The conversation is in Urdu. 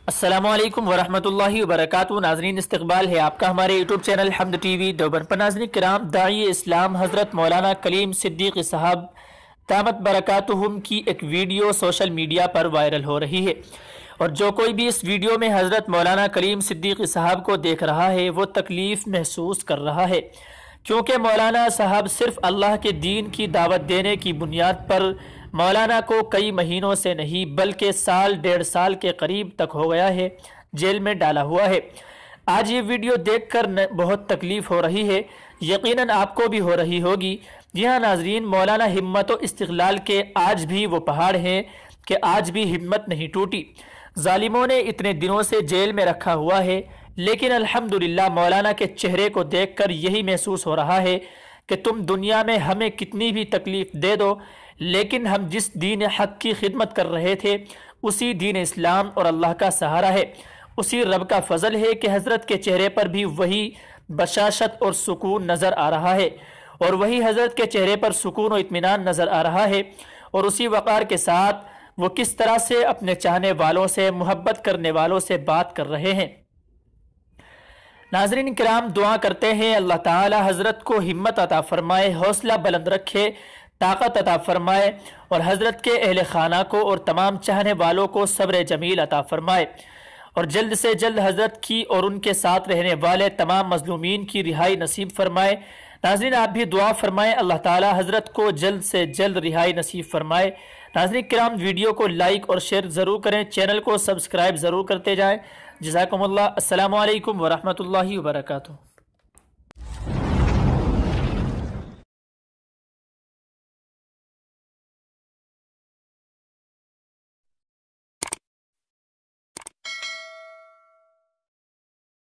السلام علیکم ورحمۃ اللہ وبرکاتہ۔ ناظرین، استقبال ہے آپ کا ہمارے یوٹیوب چینل حمد ٹی وی دیوبند پر۔ ناظرین کرام، داعی اسلام حضرت مولانا کلیم صدیقی صاحب دامت برکاتہم کی ایک ویڈیو سوشل میڈیا پر وائرل ہو رہی ہے، اور جو کوئی بھی اس ویڈیو میں حضرت مولانا کلیم صدیقی صاحب کو دیکھ رہا ہے وہ تکلیف محسوس کر رہا ہے، کیونکہ مولانا صاحب صرف اللہ کے دین کی دعوت دینے کی بنیاد پر مولانا کو کئی مہینوں سے نہیں بلکہ سال ڈیڑھ سال کے قریب تک ہو گیا ہے جیل میں ڈالا ہوا ہے۔ آج یہ ویڈیو دیکھ کر بہت تکلیف ہو رہی ہے، یقیناً آپ کو بھی ہو رہی ہوگی۔ جی ہاں ناظرین، مولانا ہمت و استقلال کے آج بھی وہ پہاڑ ہیں کہ آج بھی ہمت نہیں ٹوٹی۔ ظالموں نے اتنے دنوں سے جیل میں رکھا ہوا ہے، لیکن الحمدللہ مولانا کے چہرے کو دیکھ کر یہی محسوس ہو رہا ہے کہ تم دنیا میں ہمیں کتنی بھی تکلیف دے دو، لیکن ہم جس دین حق کی خدمت کر رہے تھے اسی دین اسلام اور اللہ کا سہارا ہے۔ اسی رب کا فضل ہے کہ حضرت کے چہرے پر بھی وہی بشاشت اور سکون نظر آ رہا ہے، اور وہی حضرت کے چہرے پر سکون و اطمینان نظر آ رہا ہے، اور اسی وقار کے ساتھ وہ کس طرح سے اپنے چاہنے والوں سے، محبت کرنے والوں سے بات کر رہے ہیں۔ ناظرین کرام، دعا کرتے ہیں اللہ تعالی حضرت کو ہمت عطا فرمائے، حوصلہ بلند رکھے، طاقت عطا فرمائے، اور حضرت کے اہل خانہ کو اور تمام چاہنے والوں کو صبر جمیل عطا فرمائے، اور جلد سے جلد حضرت کی اور ان کے ساتھ رہنے والے تمام مظلومین کی رہائی نصیب فرمائے۔ ناظرین آپ بھی دعا فرمائیں اللہ تعالی حضرت کو جلد سے جلد رہائی نصیب فرمائے۔ ناظرین کرام، ویڈیو کو لائک اور شیئر ضرور کریں، چینل کو سبسکرائب ضرور کرتے جائیں۔ جزاکم اللہ۔ السلام علیکم ورحمۃ اللہ وبرکاتہ۔